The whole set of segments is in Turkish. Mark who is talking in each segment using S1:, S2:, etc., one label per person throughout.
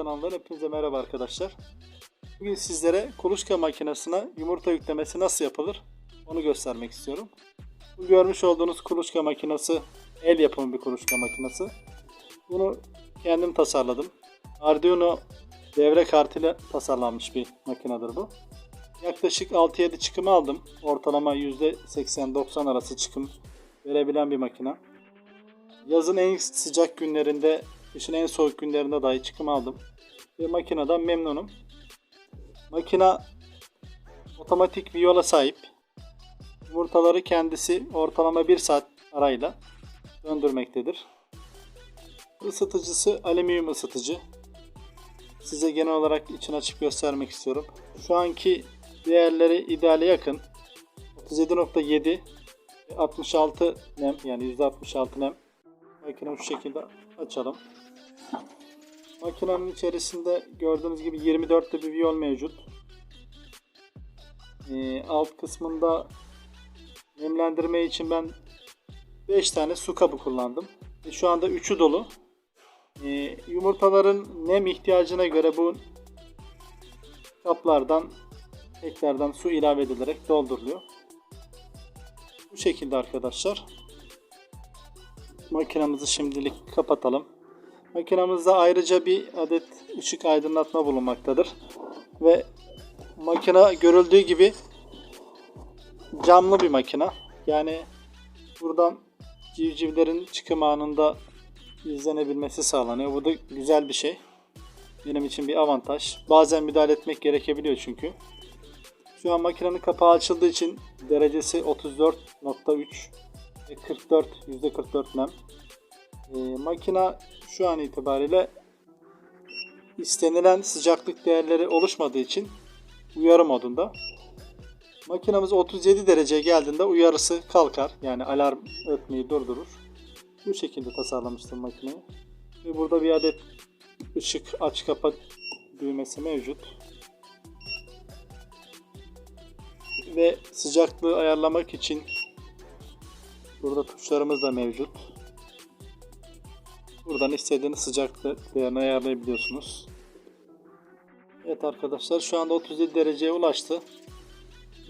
S1: kanalından hepinize merhaba arkadaşlar. Bugün sizlere kuluçka makinesine yumurta yüklemesi nasıl yapılır onu göstermek istiyorum. Bu görmüş olduğunuz kuluçka makinesi el yapımı bir kuluçka makinesi. Bunu kendim tasarladım. Arduino devre kartıyla tasarlanmış bir makinedir bu. Yaklaşık 6-7 çıkım aldım. Ortalama %80-90 arası çıkım verebilen bir makine. Yazın en sıcak günlerinde, kışın en soğuk günlerinde dahi çıkım aldım. Ve makineden memnunum. Makina otomatik viyola sahip. Yumurtaları kendisi ortalama 1 saat arayla döndürmektedir. Isıtıcısı alüminyum ısıtıcı. Size genel olarak içini açıp göstermek istiyorum. Şu anki değerleri ideale yakın. 37.7 ve 66 nem, yani %66 nem. Makineyi şu şekilde açalım. Makinenin içerisinde gördüğünüz gibi 24'lü bir viyol mevcut. Alt kısmında nemlendirme için ben 5 tane su kabı kullandım. Şu anda 3'ü dolu. Yumurtaların nem ihtiyacına göre bu kaplardan tekrardan su ilave edilerek dolduruluyor. Bu şekilde arkadaşlar. Makinamızı şimdilik kapatalım. Makinamızda ayrıca bir adet ışık aydınlatma bulunmaktadır. Ve makine görüldüğü gibi camlı bir makine. Yani buradan civcivlerin çıkım anında izlenebilmesi sağlanıyor. Bu da güzel bir şey. Benim için bir avantaj. Bazen müdahale etmek gerekebiliyor çünkü. Şu an makinenin kapağı açıldığı için derecesi 34.3 ve %44 nem. Makine şu an itibariyle istenilen sıcaklık değerleri oluşmadığı için uyarı modunda. Makinamız 37 dereceye geldiğinde uyarısı kalkar. Yani alarm ötmeyi durdurur. Bu şekilde tasarlamıştım makineyi. Ve burada bir adet ışık aç kapa düğmesi mevcut. Ve sıcaklığı ayarlamak için burada tuşlarımız da mevcut. Buradan istediğiniz sıcaklık değerini ayarlayabiliyorsunuz. Evet arkadaşlar, şu anda 37 dereceye ulaştı.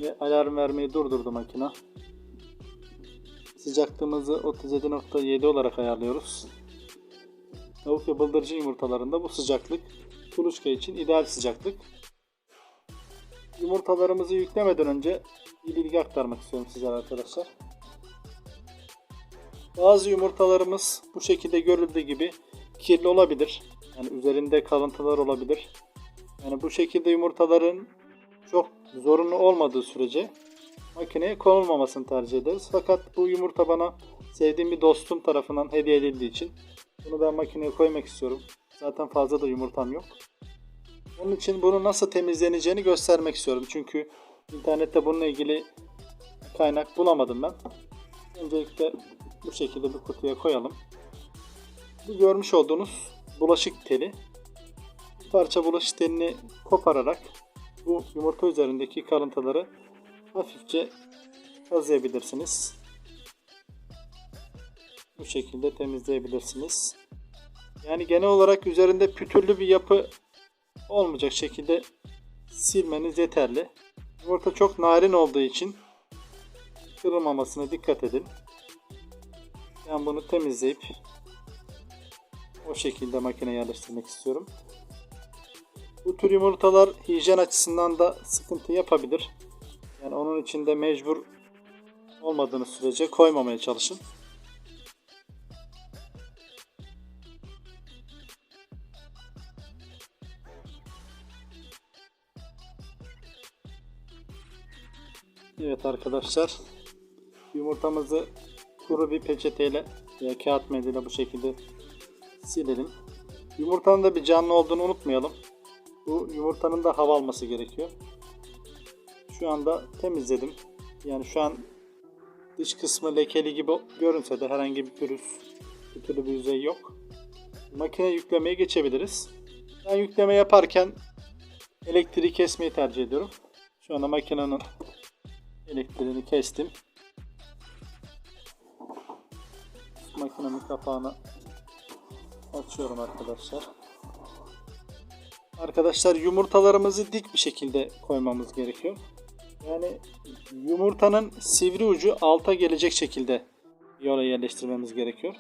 S1: Ve alarm vermeyi durdurdu makine. Sıcaklığımızı 37.7 olarak ayarlıyoruz. Tavuk ve bıldırcın yumurtalarında bu sıcaklık kuluçka için ideal sıcaklık. Yumurtalarımızı yüklemeden önce bir bilgi aktarmak istiyorum sizlere arkadaşlar. Bazı yumurtalarımız bu şekilde görüldüğü gibi kirli olabilir. Yani üzerinde kalıntılar olabilir. Yani bu şekilde yumurtaların çok zorunlu olmadığı sürece makineye konulmamasını tercih ederiz. Fakat bu yumurta bana sevdiğim bir dostum tarafından hediye edildiği için bunu ben makineye koymak istiyorum. Zaten fazla da yumurtam yok. Onun için bunu nasıl temizleneceğini göstermek istiyorum. Çünkü internette bununla ilgili kaynak bulamadım ben. Öncelikle bu şekilde bir kutuya koyalım. Bu görmüş olduğunuz bulaşık teli. Bir parça bulaşık telini kopararak bu yumurta üzerindeki kalıntıları hafifçe kazıyabilirsiniz. Bu şekilde temizleyebilirsiniz. Yani genel olarak üzerinde pütürlü bir yapı olmayacak şekilde silmeniz yeterli. Yumurta çok narin olduğu için kırılmamasına dikkat edin. Ben bunu temizleyip o şekilde makineye yerleştirmek istiyorum. Bu tür yumurtalar hijyen açısından da sıkıntı yapabilir. Yani onun için de mecbur olmadığınız sürece koymamaya çalışın. Evet arkadaşlar, yumurtamızı kuru bir peçeteyle veya kağıt mendiliyle bu şekilde silelim. Yumurtanın da bir canlı olduğunu unutmayalım. Bu yumurtanın da hava alması gerekiyor. Şu anda temizledim. Yani şu an dış kısmı lekeli gibi görünse de herhangi bir pürüzlü bir yüzey yok. Makine yüklemeye geçebiliriz. Ben yükleme yaparken elektriği kesmeyi tercih ediyorum. Şu anda makinenin elektriğini kestim. Makinenin kapağını açıyorum arkadaşlar. Arkadaşlar yumurtalarımızı dik bir şekilde koymamız gerekiyor. Yani yumurtanın sivri ucu alta gelecek şekilde yola yerleştirmemiz gerekiyor.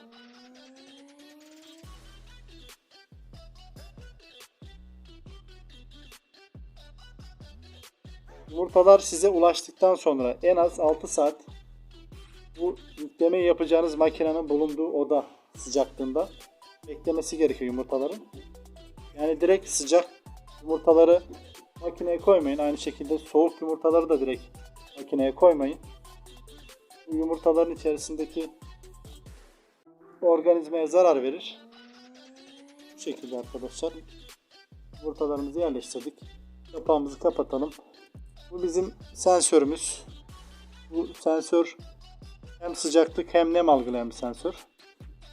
S1: Yumurtalar size ulaştıktan sonra en az 6 saat bu yüklemeyi yapacağınız makinenin bulunduğu oda sıcaklığında beklemesi gerekiyor yumurtaların. Yani direkt sıcak yumurtaları makineye koymayın. Aynı şekilde soğuk yumurtaları da direkt makineye koymayın. Bu yumurtaların içerisindeki organizmaya zarar verir. Bu şekilde arkadaşlar yumurtalarımızı yerleştirdik. Kapağımızı kapatalım. Bu bizim sensörümüz. Bu sensör hem sıcaklık hem nem algılayan bir sensör.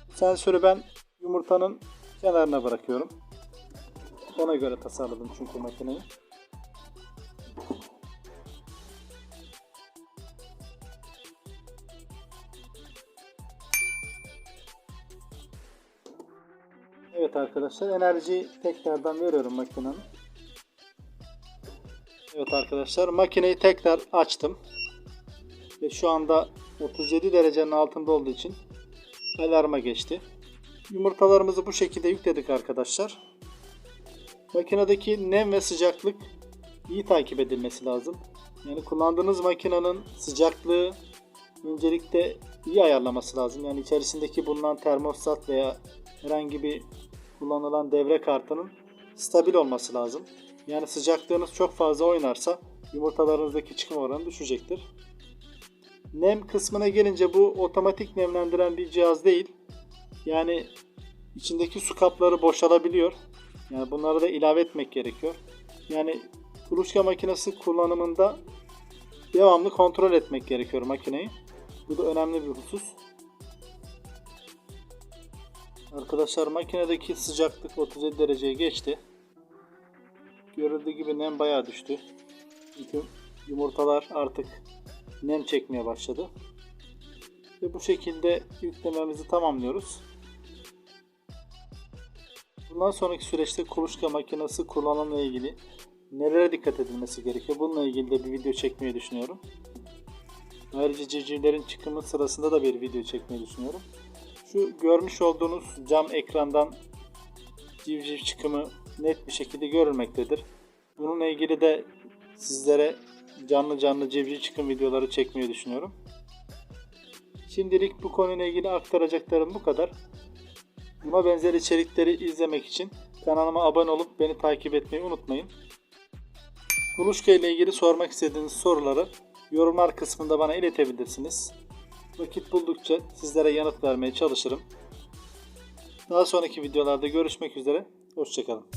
S1: Bu sensörü ben yumurtanın kenarına bırakıyorum. Ona göre tasarladım çünkü makineyi. Evet arkadaşlar, enerjiyi tekrardan veriyorum makinenin. Evet arkadaşlar, makineyi tekrar açtım. Ve şu anda 37 derecenin altında olduğu için alarma geçti. Yumurtalarımızı bu şekilde yükledik arkadaşlar. Makinedeki nem ve sıcaklık iyi takip edilmesi lazım. Yani kullandığınız makinenin sıcaklığı öncelikle iyi ayarlaması lazım. Yani içerisindeki bulunan termostat veya herhangi bir kullanılan devre kartının stabil olması lazım. Yani sıcaklığınız çok fazla oynarsa yumurtalarınızdaki çıkma oranı düşecektir. Nem kısmına gelince bu otomatik nemlendiren bir cihaz değil. Yani içindeki su kapları boşalabiliyor. Yani bunları da ilave etmek gerekiyor. Yani kuluçka makinesi kullanımında devamlı kontrol etmek gerekiyor makineyi. Bu da önemli bir husus. Arkadaşlar makinedeki sıcaklık 37 dereceye geçti. Görüldüğü gibi nem bayağı düştü. Çünkü yumurtalar artık nem çekmeye başladı. Ve bu şekilde yüklememizi tamamlıyoruz. Bundan sonraki süreçte kuluçka makinesi kullanımla ilgili nelere dikkat edilmesi gerekiyor? Bununla ilgili de bir video çekmeyi düşünüyorum. Ayrıca civcivlerin çıkımı sırasında da bir video çekmeyi düşünüyorum. Şu görmüş olduğunuz cam ekrandan civciv çıkımı net bir şekilde görülmektedir. Bununla ilgili de sizlere canlı civciv çıkım videoları çekmeyi düşünüyorum. Şimdilik bu konuyla ilgili aktaracaklarım bu kadar. Buna benzer içerikleri izlemek için kanalıma abone olup beni takip etmeyi unutmayın. Kuluçka ile ilgili sormak istediğiniz soruları yorumlar kısmında bana iletebilirsiniz. Vakit buldukça sizlere yanıt vermeye çalışırım. Daha sonraki videolarda görüşmek üzere. Hoşça kalın.